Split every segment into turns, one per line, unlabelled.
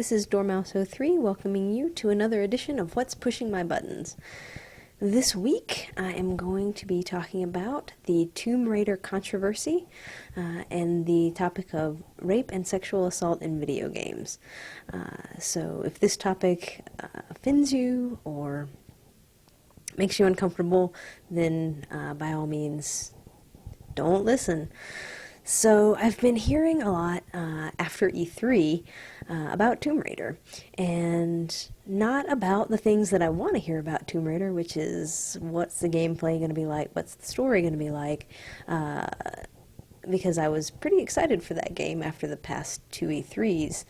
This is Dormouse03 welcoming you to another edition of What's Pushing My Buttons. This week I am going to be talking about the Tomb Raider controversy and the topic of rape and sexual assault in video games. So if this topic offends you or makes you uncomfortable, then by all means don't listen. So I've been hearing a lot after E3 about Tomb Raider, and not about the things that I want to hear about Tomb Raider, which is what's the gameplay going to be like, what's the story going to be like, because I was pretty excited for that game after the past two E3s.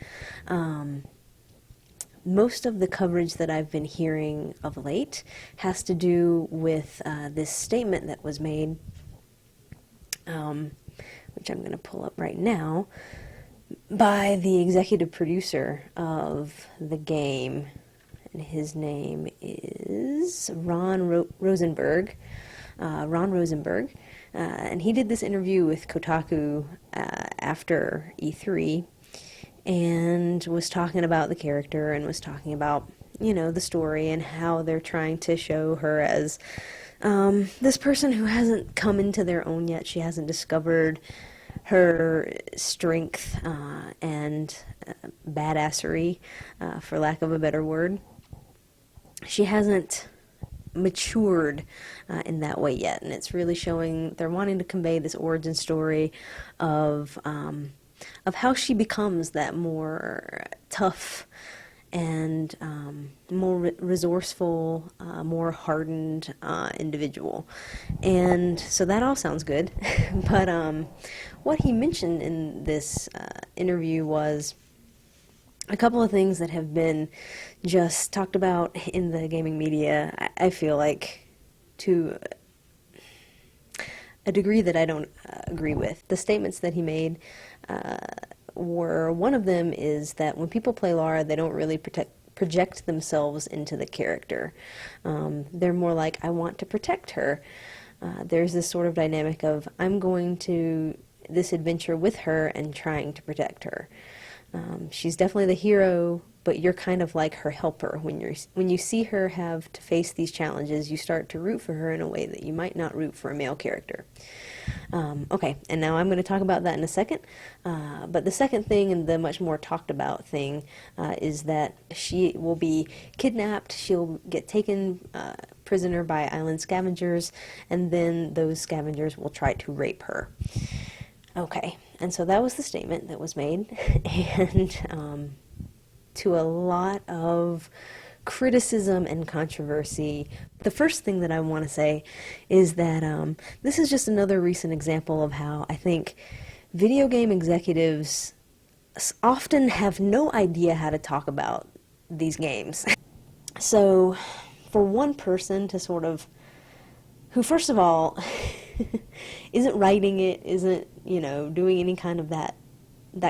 Most of the coverage that I've been hearing of late has to do with this statement that was made, which I'm going to pull up right now, by the executive producer of the game, and his name is Ron Rosenberg, and he did this interview with Kotaku after E3, and was talking about the character, and was talking about, you know, the story, and how they're trying to show her as this person who hasn't come into their own yet. She hasn't discovered her strength and badassery, for lack of a better word. She hasn't matured in that way yet, and it's really showing they're wanting to convey this origin story of how she becomes that more tough and more resourceful, more hardened individual. And so that all sounds good. But what he mentioned in this interview was a couple of things that have been just talked about in the gaming media, I feel like, to a degree that I don't agree with. The statements that he made were, one of them is that when people play Lara, they don't really project themselves into the character. They're more like, I want to protect her. There's this sort of dynamic of, I'm going to this adventure with her and trying to protect her. She's definitely the hero, but you're kind of like her helper. When you see her have to face these challenges, you start to root for her in a way that you might not root for a male character. Okay, and now I'm going to talk about that in a second. But the second thing, and the much more talked about thing, is that she will be kidnapped. She'll get taken prisoner by island scavengers, and then those scavengers will try to rape her. Okay, and so that was the statement that was made, and to a lot of criticism and controversy. The first thing that I want to say is that this is just another recent example of how I think video game executives often have no idea how to talk about these games. So for one person to sort of, who first of all isn't writing it, isn't, you know, doing any kind of that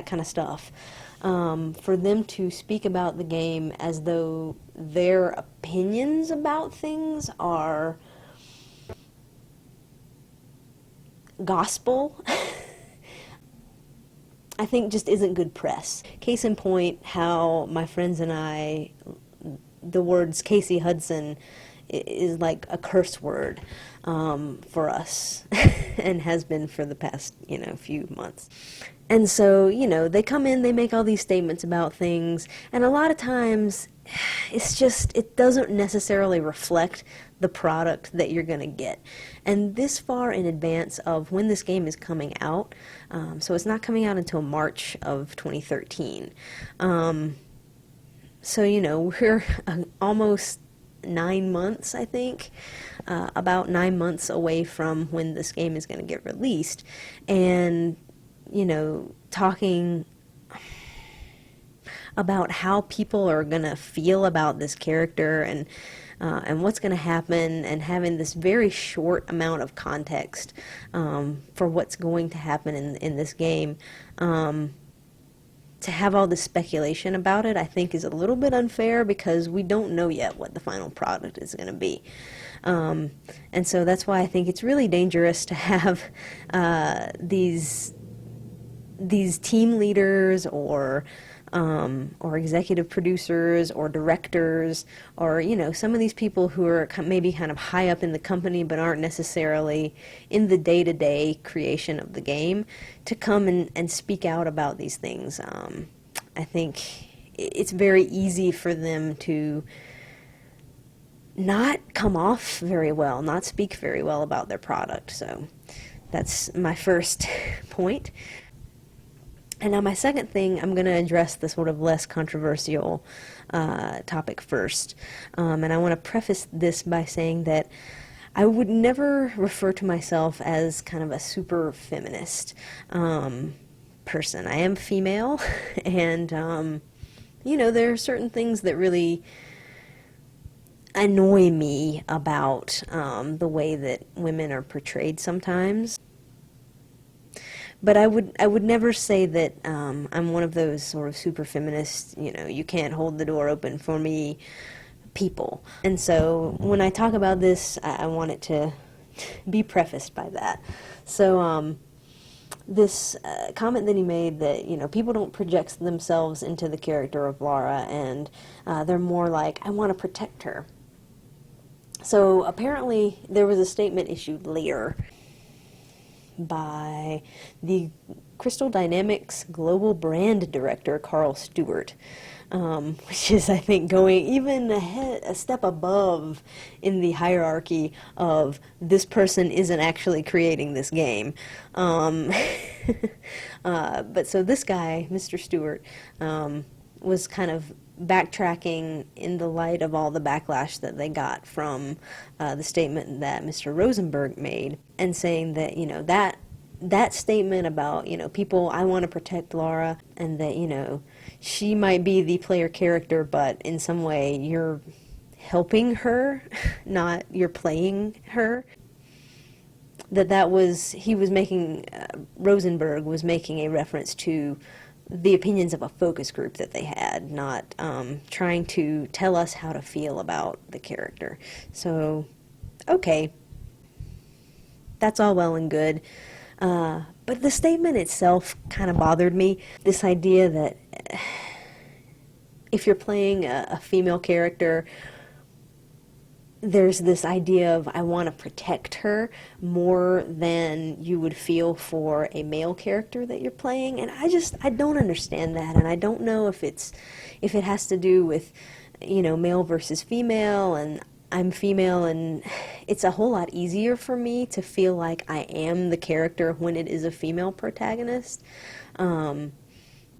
kind of stuff, for them to speak about the game as though their opinions about things are gospel, I think just isn't good press. Case in point, how my friends and I, the words Casey Hudson is like a curse word for us, and has been for the past, you know, few months. And so, you know, they come in, they make all these statements about things, and a lot of times it's just, it doesn't necessarily reflect the product that you're going to get. And this far in advance of when this game is coming out, so it's not coming out until March of 2013. So, you know, we're almost 9 months, I think, about 9 months away from when this game is going to get released, and, you know, talking about how people are going to feel about this character, and what's going to happen, and having this very short amount of context for what's going to happen in this game. To have all this speculation about it, I think, is a little bit unfair, because we don't know yet what the final product is going to be. And so that's why I think it's really dangerous to have these team leaders or or executive producers or directors, or, you know, some of these people who are maybe kind of high up in the company but aren't necessarily in the day-to-day creation of the game, to come and speak out about these things. I think it's very easy for them to not come off very well, not speak very well about their product. So that's my first point. And now my second thing, I'm going to address the sort of less controversial topic first. And I want to preface this by saying that I would never refer to myself as kind of a super feminist person. I am female, and, you know, there are certain things that really annoy me about the way that women are portrayed sometimes. But I would never say that I'm one of those sort of super feminist, you know, you can't hold the door open for me people. And so when I talk about this, I want it to be prefaced by that. So this comment that he made that, you know, people don't project themselves into the character of Lara, and they're more like, I want to protect her. So apparently there was a statement issued later by the Crystal Dynamics Global Brand Director, Carl Stewart, which is, I think, going even a step above in the hierarchy of this person isn't actually creating this game. But so this guy, Mr. Stewart, was kind of backtracking in the light of all the backlash that they got from the statement that Mr. Rosenberg made, and saying that, you know, that statement about, you know, people, I want to protect Lara, and that, you know, she might be the player character, but in some way you're helping her, not you're playing her. That was, he was making, Rosenberg was making a reference to the opinions of a focus group that they had, not trying to tell us how to feel about the character. So, okay, that's all well and good. But the statement itself kind of bothered me. This idea that if you're playing a female character, there's this idea of, I want to protect her more than you would feel for a male character that you're playing, and I don't understand that, and I don't know if it has to do with, you know, male versus female, and I'm female, and it's a whole lot easier for me to feel like I am the character when it is a female protagonist.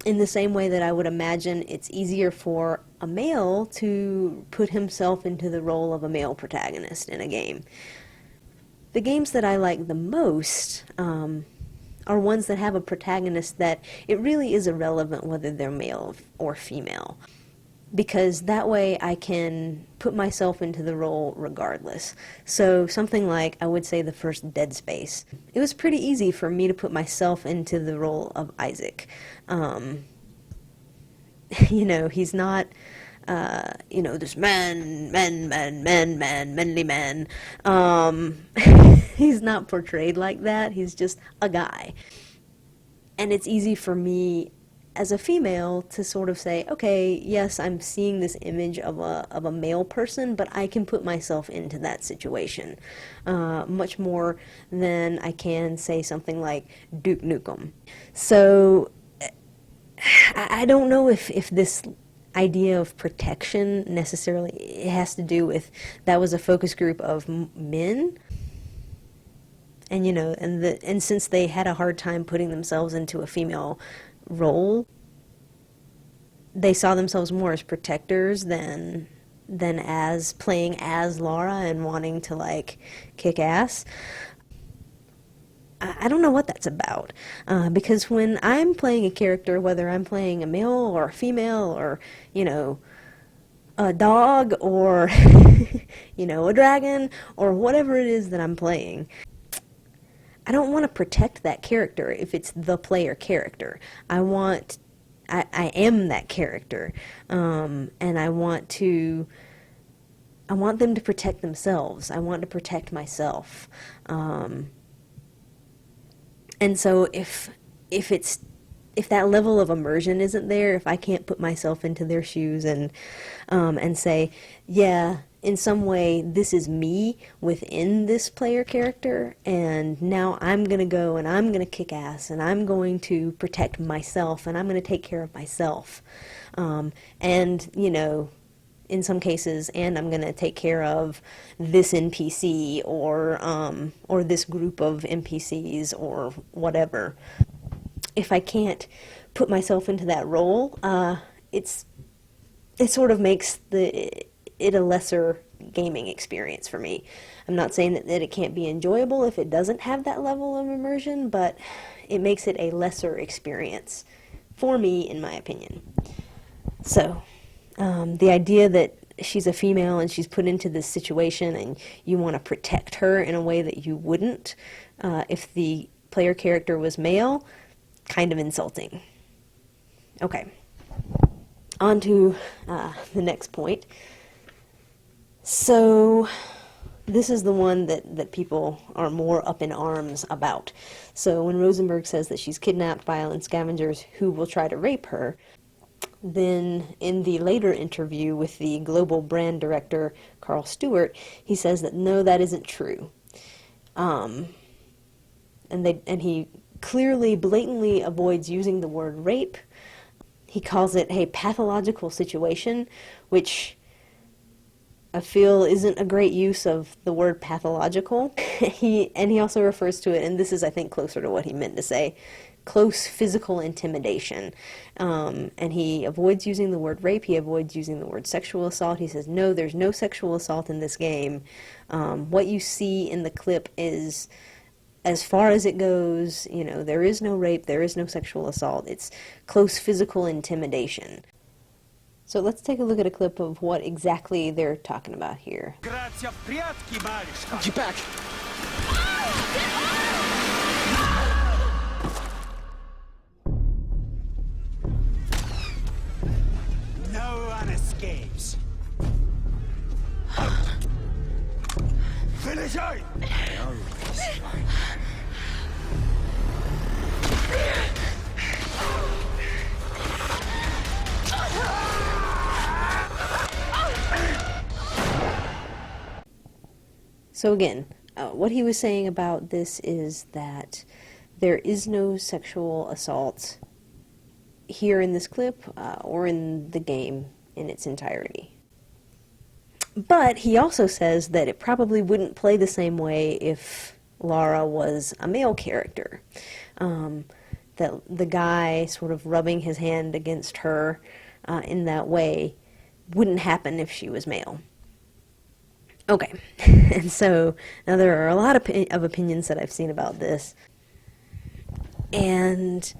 In the same way that I would imagine it's easier for a male to put himself into the role of a male protagonist in a game. The games that I like the most are ones that have a protagonist that it really is irrelevant whether they're male or female, because that way I can put myself into the role regardless. So something like, I would say, the first Dead Space. It was pretty easy for me to put myself into the role of Isaac. You know, he's not, you know, this manly man. He's not portrayed like that. He's just a guy. And it's easy for me as a female to sort of say, okay, yes, I'm seeing this image of a male person, but I can put myself into that situation much more than I can say something like Duke Nukem. So I don't know if this idea of protection necessarily has to do with that was a focus group of men. And, you know, and since they had a hard time putting themselves into a female role, they saw themselves more as protectors than as playing as Lara and wanting to, like, kick ass. I don't know what that's about, because when I'm playing a character, whether I'm playing a male or a female or, you know, a dog or, you know, a dragon or whatever it is that I'm playing, I don't want to protect that character if it's the player character. I am that character, and I want them to protect themselves. I want to protect myself. And so if it's if that level of immersion isn't there, if I can't put myself into their shoes and say, yeah, in some way this is me within this player character, and now I'm going to go and I'm going to kick ass and I'm going to protect myself and I'm going to take care of myself. And, you know, in some cases, and I'm going to take care of this NPC or this group of NPCs or whatever. If I can't put myself into that role, it sort of makes it a lesser gaming experience for me. I'm not saying that it can't be enjoyable if it doesn't have that level of immersion, but it makes it a lesser experience for me, in my opinion. So, the idea that she's a female and she's put into this situation and you want to protect her in a way that you wouldn't if the player character was male, kind of insulting. Okay, on to the next point. So this is the one that people are more up in arms about. So when Rosenberg says that she's kidnapped by island scavengers who will try to rape her, then in the later interview with the global brand director Carl Stewart, he says that no, that isn't true. And he clearly, blatantly avoids using the word rape. He calls it a pathological situation, which I feel isn't a great use of the word pathological. He also refers to it, and this is, I think, closer to what he meant to say, close physical intimidation. And he avoids using the word rape. He avoids using the word sexual assault. He says, no, there's no sexual assault in this game. What you see in the clip is, as far as it goes, you know, there is no rape, there is no sexual assault. It's close physical intimidation. So let's take a look at a clip of what exactly they're talking about here.
Get back!
No one escapes. Finish it!
So again, what he was saying about this is that there is no sexual assault here in this clip or in the game in its entirety. But he also says that it probably wouldn't play the same way if Lara was a male character. That the guy sort of rubbing his hand against her in that way wouldn't happen if she was male. Okay, and so now there are a lot of opinions that I've seen about this. And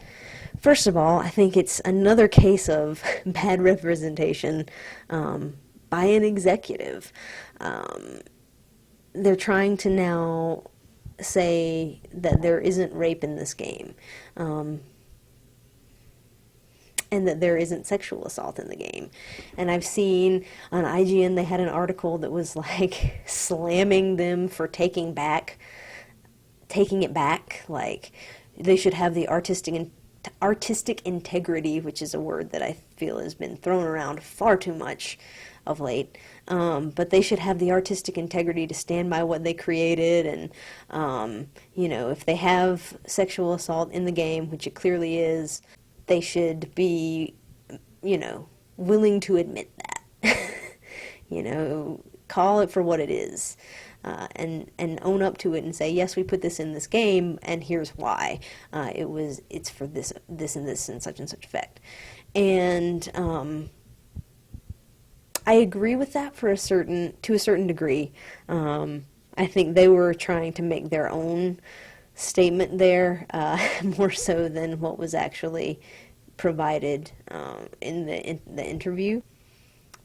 first of all, I think it's another case of bad representation by an executive. They're trying to now say that there isn't rape in this game, and that there isn't sexual assault in the game. And I've seen on IGN they had an article that was like slamming them for taking it back, like they should have the artistic integrity, which is a word that I feel has been thrown around far too much of late. But they should have the artistic integrity to stand by what they created, and you know, if they have sexual assault in the game, which it clearly is, they should be, you know, willing to admit that. You know, call it for what it is, and own up to it and say, yes, we put this in this game, and here's why. It's for this, and this, and such effect. And I agree with that to a certain degree. I think they were trying to make their own statement there, more so than what was actually provided in the interview.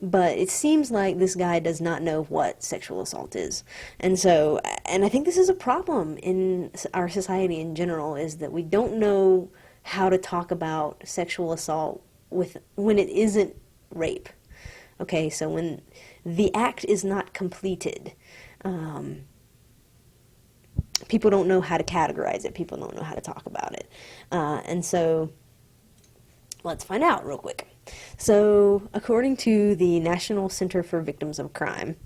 But it seems like this guy does not know what sexual assault is. And I think this is a problem in our society in general, is that we don't know how to talk about sexual assault when it isn't rape. Okay, so when the act is not completed, people don't know how to categorize it. People don't know how to talk about it. And so Let's find out real quick. So, according to the National Center for Victims of Crime,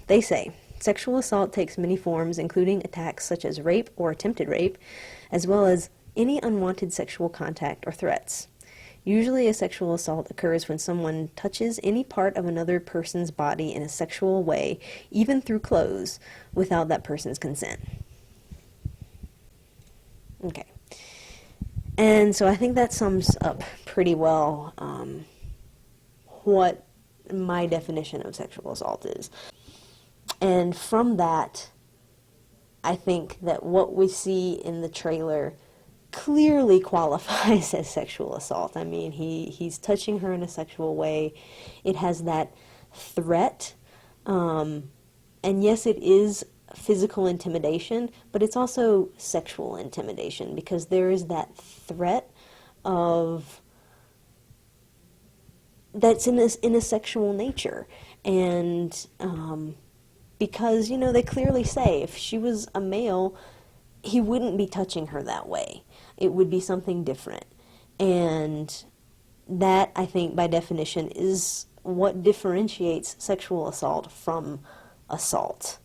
they say sexual assault takes many forms, including attacks such as rape or attempted rape, as well as any unwanted sexual contact or threats. Usually a sexual assault occurs when someone touches any part of another person's body in a sexual way, even through clothes, without that person's consent. Okay. And so I think that sums up pretty well what my definition of sexual assault is. And from that, I think that what we see in the trailer clearly qualifies as sexual assault. I mean, he's touching her in a sexual way. It has that threat. And yes, it is physical intimidation, but it's also sexual intimidation, because there is that threat of that's in a sexual nature. And because, you know, they clearly say if she was a male, he wouldn't be touching her that way. It would be something different. And that, I think, by definition, is what differentiates sexual assault from assault.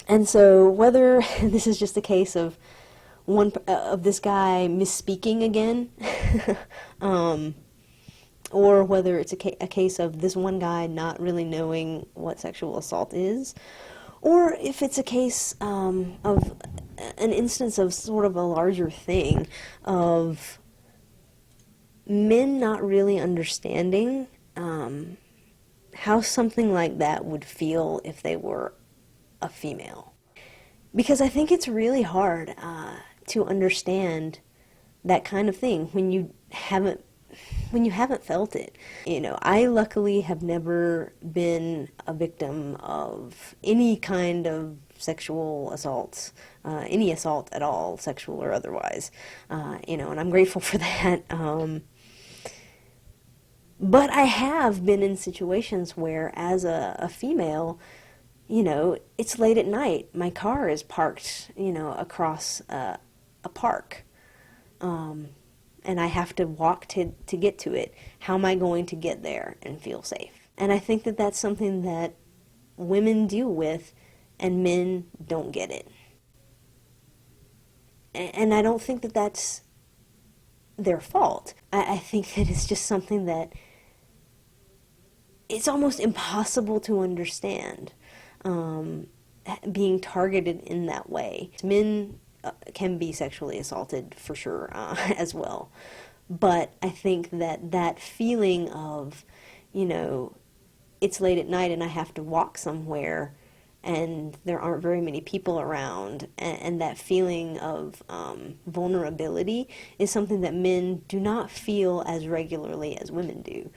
And so whether this is just a case of this guy misspeaking again, or whether it's a case of this one guy not really knowing what sexual assault is, or if it's a case of an instance of sort of a larger thing of men not really understanding how something like that would feel if they were a female. Because I think it's really hard to understand that kind of thing when you haven't felt it. You know, I luckily have never been a victim of any kind of sexual assaults, any assault at all, sexual or otherwise. You know, and I'm grateful for that. But I have been in situations where, as a female, you know, it's late at night. My car is parked, you know, across a park. And I have to walk to get to it. How am I going to get there and feel safe? And I think that that's something that women deal with, and men don't get it. And I don't think that that's their fault. I think that it's just something that it's almost impossible to understand, being targeted in that way. Men can be sexually assaulted for sure as well. But I think that that feeling of, you know, it's late at night and I have to walk somewhere and there aren't very many people around, and that feeling of vulnerability is something that men do not feel as regularly as women do.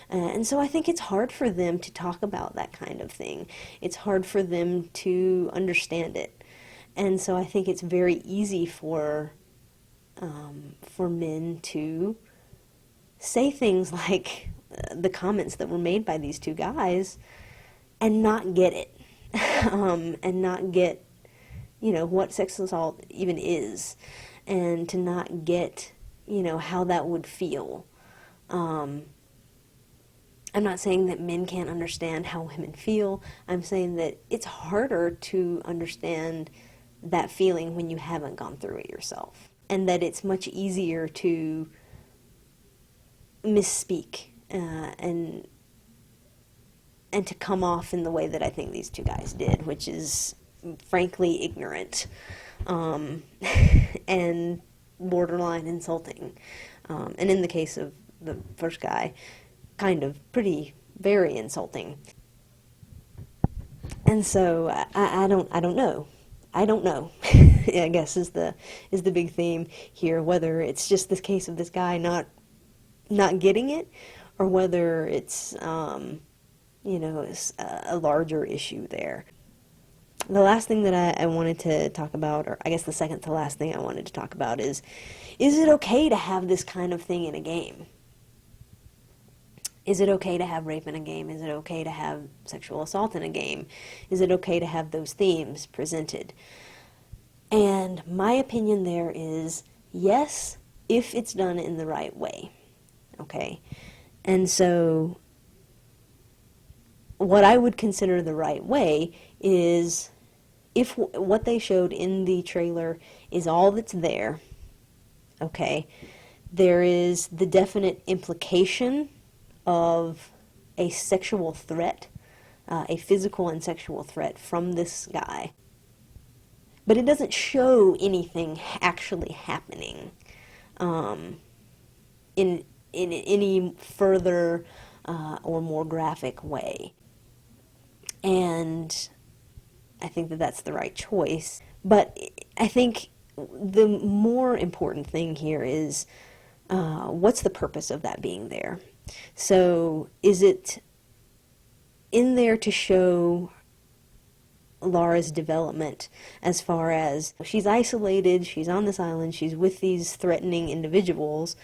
And so I think it's hard for them to talk about that kind of thing. It's hard for them to understand it. And so I think it's very easy for men to say things like the comments that were made by these two guys and not get it. And not get, you know, what sex assault even is, and to not get, you know, how that would feel. I'm not saying that men can't understand how women feel. I'm saying that it's harder to understand that feeling when you haven't gone through it yourself, and that it's much easier to misspeak and to come off in the way that I think these two guys did, which is frankly ignorant and borderline insulting. And in the case of the first guy, kind of very insulting. And so I don't know. I don't know. I guess is the big theme here, whether it's just this case of this guy not getting it, or whether it's you know, is a larger issue there. The last thing that I wanted to talk about, or I guess the second to last thing I wanted to talk about is it okay to have this kind of thing in a game? Is it okay to have rape in a game? Is it okay to have sexual assault in a game? Is it okay to have those themes presented? And my opinion there is, yes, if it's done in the right way, okay? And so what I would consider the right way is if what they showed in the trailer is all that's there, okay, there is the definite implication of a sexual threat, a physical and sexual threat from this guy. But it doesn't show anything actually happening in any further or more graphic way. And I think that that's the right choice. But I think the more important thing here is what's the purpose of that being there? So is it in there to show Lara's development as far as she's isolated, she's on this island, she's with these threatening individuals,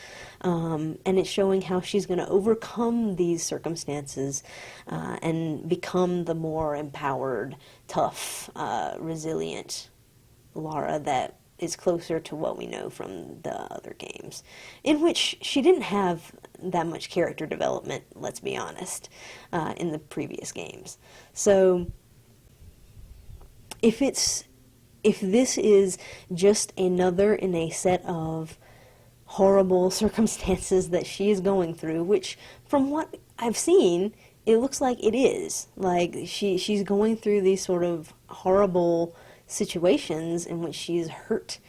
and it's showing how she's going to overcome these circumstances and become the more empowered, tough, resilient Lara that is closer to what we know from the other games, in which she didn't have that much character development, let's be honest, in the previous games. So if this is just another in a set of horrible circumstances that she is going through, which from what I've seen, it looks like it is. Like she's going through these sort of horrible situations in which she's hurt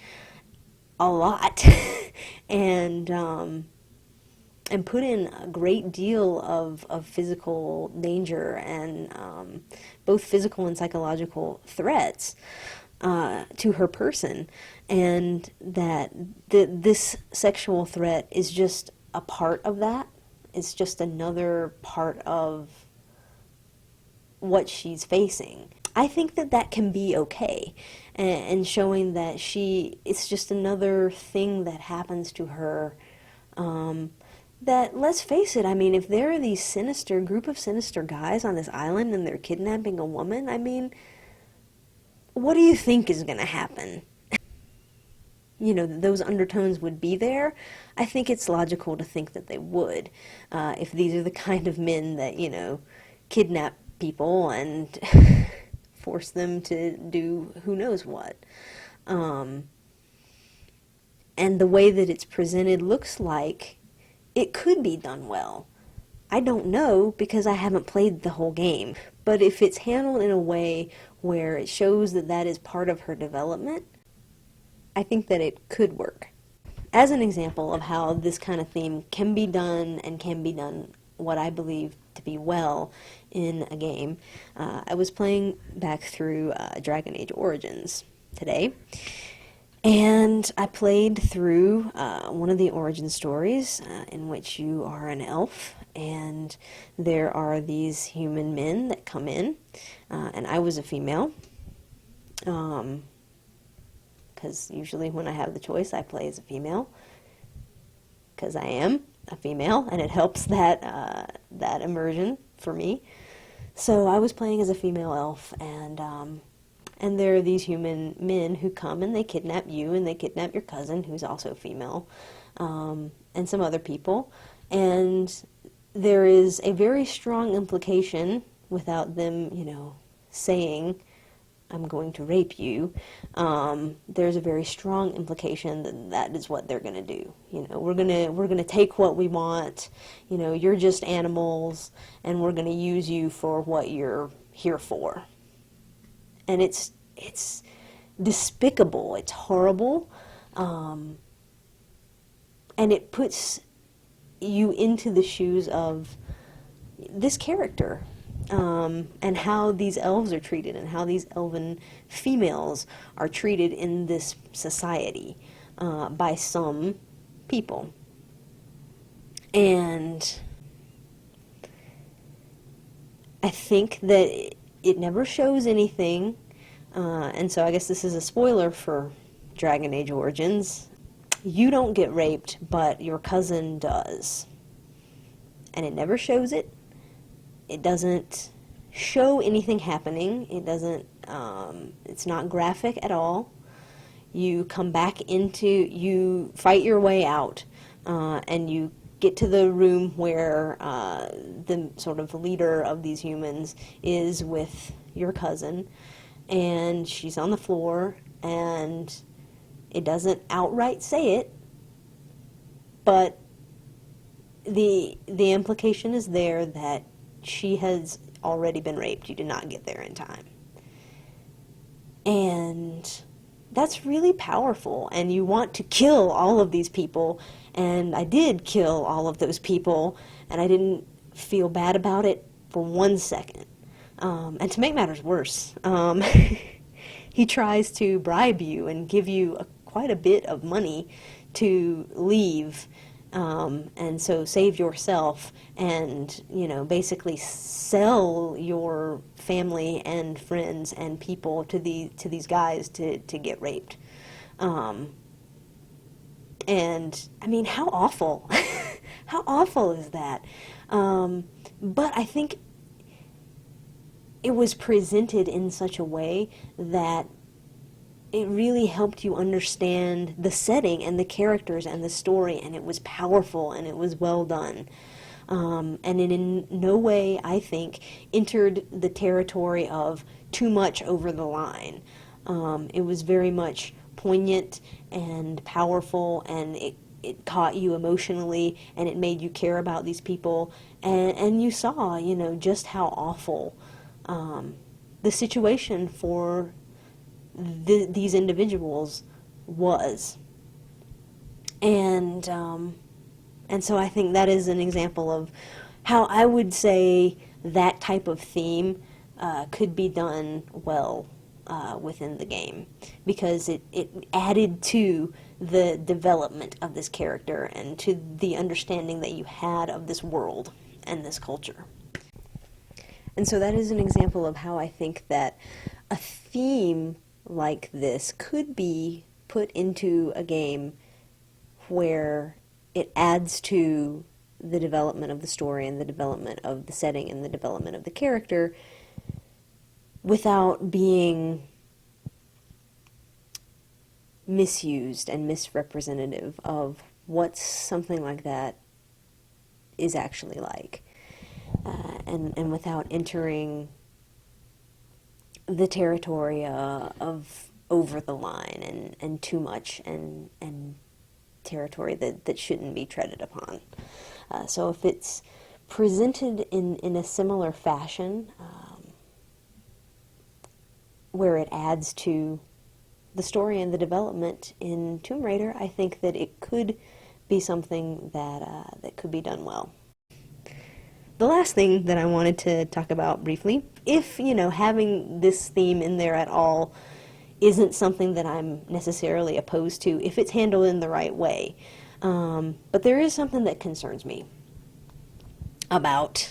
a lot and put in a great deal of physical danger and both physical and psychological threats to her person, and that this sexual threat is just a part of that. It's just another part of what she's facing. I think that that can be okay, and showing that it's just another thing that happens to her. That, let's face it, I mean, if there are these group of sinister guys on this island and they're kidnapping a woman, I mean, what do you think is going to happen? You know, those undertones would be there. I think it's logical to think that they would, if these are the kind of men that, you know, kidnap people and force them to do who knows what. And the way that it's presented looks like it could be done well. I don't know because I haven't played the whole game, but if it's handled in a way where it shows that that is part of her development, I think that it could work. As an example of how this kind of theme can be done and can be done what I believe to be well in a game, I was playing back through Dragon Age Origins today, and I played through one of the origin stories in which you are an elf, and there are these human men that come in, and I was a female, because usually when I have the choice, I play as a female, because I am a female, and it helps that that immersion for me. So I was playing as a female elf, and there are these human men who come and they kidnap you and they kidnap your cousin, who's also female, and some other people. And there is a very strong implication, without them, you know, saying, I'm going to rape you, there's a very strong implication that that is what they're going to do. You know, we're going to take what we want, you know, you're just animals, and we're going to use you for what you're here for. And it's despicable, it's horrible, and it puts you into the shoes of this character, and how these elves are treated, and how these elven females are treated in this society by some people. And I think that it never shows anything, and so I guess this is a spoiler for Dragon Age Origins. You don't get raped, but your cousin does. And it never shows it. It doesn't show anything happening. It doesn't, it's not graphic at all. you come back into, you fight your way out, and you get to the room where the sort of leader of these humans is with your cousin, and she's on the floor, and it doesn't outright say it, but the implication is there that she has already been raped. You did not get there in time. And that's really powerful, and you want to kill all of these people, and I did kill all of those people, and I didn't feel bad about it for 1 second. And to make matters worse, he tries to bribe you and give you quite a bit of money to leave, and so save yourself and, you know, basically sell your family and friends and people to these guys to get raped. And I mean, how awful. How awful is that? But I think it was presented in such a way that it really helped you understand the setting and the characters and the story, and it was powerful and it was well done. And it in no way, I think, entered the territory of too much over the line. It was very much poignant and powerful, and it caught you emotionally, and it made you care about these people, and you saw, you know, just how awful the situation for these individuals was. And so I think that is an example of how I would say that type of theme could be done well within the game, because it added to the development of this character and to the understanding that you had of this world and this culture. And so that is an example of how I think that a theme like this could be put into a game where it adds to the development of the story and the development of the setting and the development of the character without being misused and misrepresentative of what something like that is actually like, and without entering the territory of over the line and too much and territory that shouldn't be treaded upon. So if it's presented in a similar fashion, where it adds to the story and the development in Tomb Raider, I think that it could be something that could be done well. The last thing that I wanted to talk about briefly, if, you know, having this theme in there at all isn't something that I'm necessarily opposed to, if it's handled in the right way. But there is something that concerns me about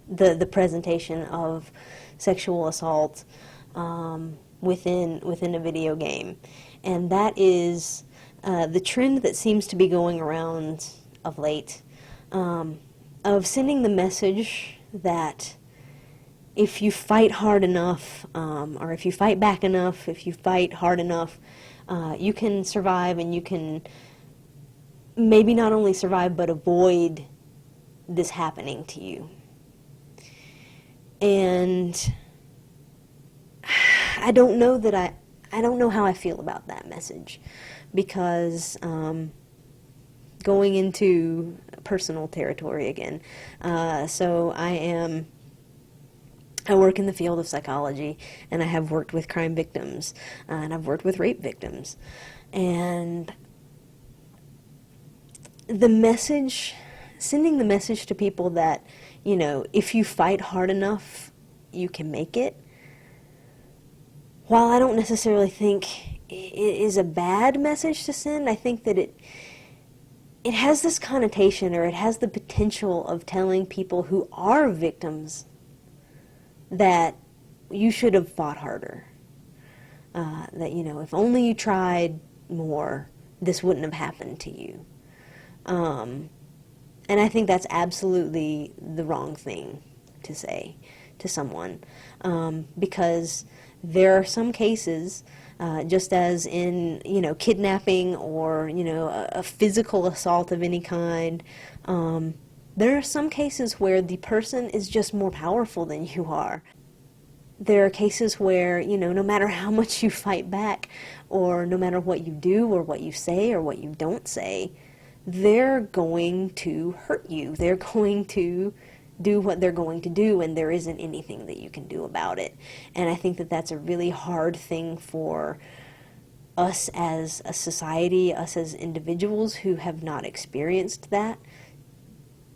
the presentation of sexual assault within a video game, and that is the trend that seems to be going around of late, of sending the message that if you fight hard enough, or if you fight back enough, if you fight hard enough, you can survive, and you can maybe not only survive but avoid this happening to you. And I don't know that I don't know how I feel about that message, because going into personal territory again, so I work in the field of psychology, and I have worked with crime victims, and I've worked with rape victims, and sending the message to people that, you know, if you fight hard enough, you can make it, while I don't necessarily think it is a bad message to send, I think that it has this connotation, or it has the potential of telling people who are victims that you should have fought harder. That, you know, if only you tried more, this wouldn't have happened to you. And I think that's absolutely the wrong thing to say to someone, because there are some cases just as in, kidnapping or, a physical assault of any kind. There are some cases where the person is just more powerful than you are. There are cases where, no matter how much you fight back, or no matter what you do or what you say or what you don't say, they're going to hurt you. They're going to do what they're going to do, and there isn't anything that you can do about it. And I think that that's a really hard thing for us as a society, us as individuals who have not experienced that,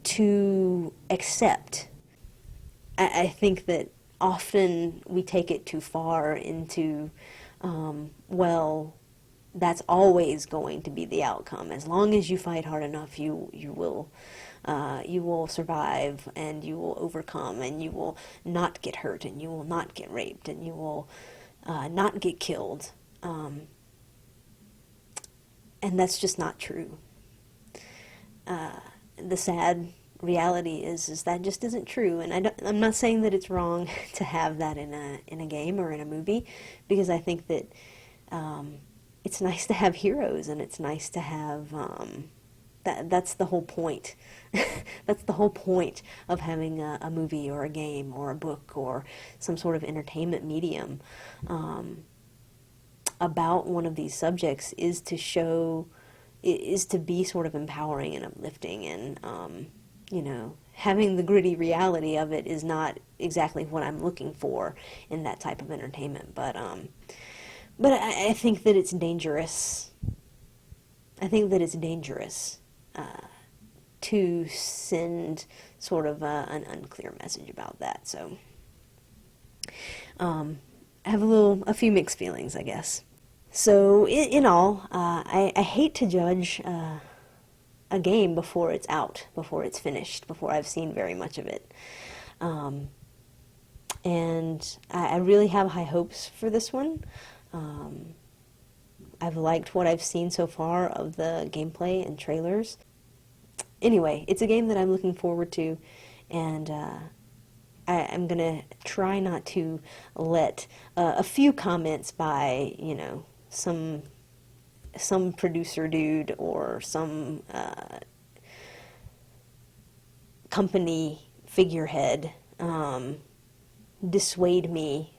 to accept. I think that often we take it too far into, well, that's always going to be the outcome. As long as you fight hard enough, you will survive, and you will overcome, and you will not get hurt, and you will not get raped, and you will not get killed. And that's just not true. The sad reality is that just isn't true, and I'm not saying that it's wrong to have that in a game or in a movie, because I think that it's nice to have heroes, and it's nice to have that's the whole point. That's the whole point of having a movie or a game or a book or some sort of entertainment medium about one of these subjects, is to be sort of empowering and uplifting, and having the gritty reality of it is not exactly what I'm looking for in that type of entertainment, but I think that it's dangerous. I think that it's dangerous to send sort of an unclear message about that. So I have a few mixed feelings, I guess. So in all, I hate to judge a game before it's out, before it's finished, before I've seen very much of it. And I really have high hopes for this one. I've liked what I've seen so far of the gameplay and trailers. Anyway, it's a game that I'm looking forward to, and I'm going to try not to let a few comments by, some producer dude or some company figurehead dissuade me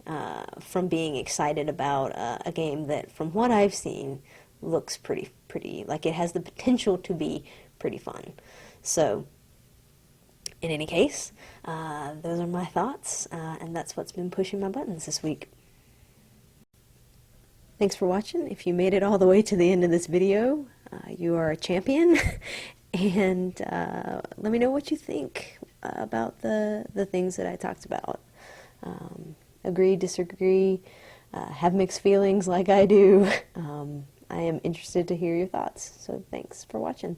from being excited about a game that, from what I've seen, looks pretty, like it has the potential to be pretty fun. So, in any case, those are my thoughts, and that's what's been pushing my buttons this week. Thanks for watching. If you made it all the way to the end of this video, you are a champion. And let me know what you think about the things that I talked about. Agree, disagree, have mixed feelings like I do. I am interested to hear your thoughts. So thanks for watching.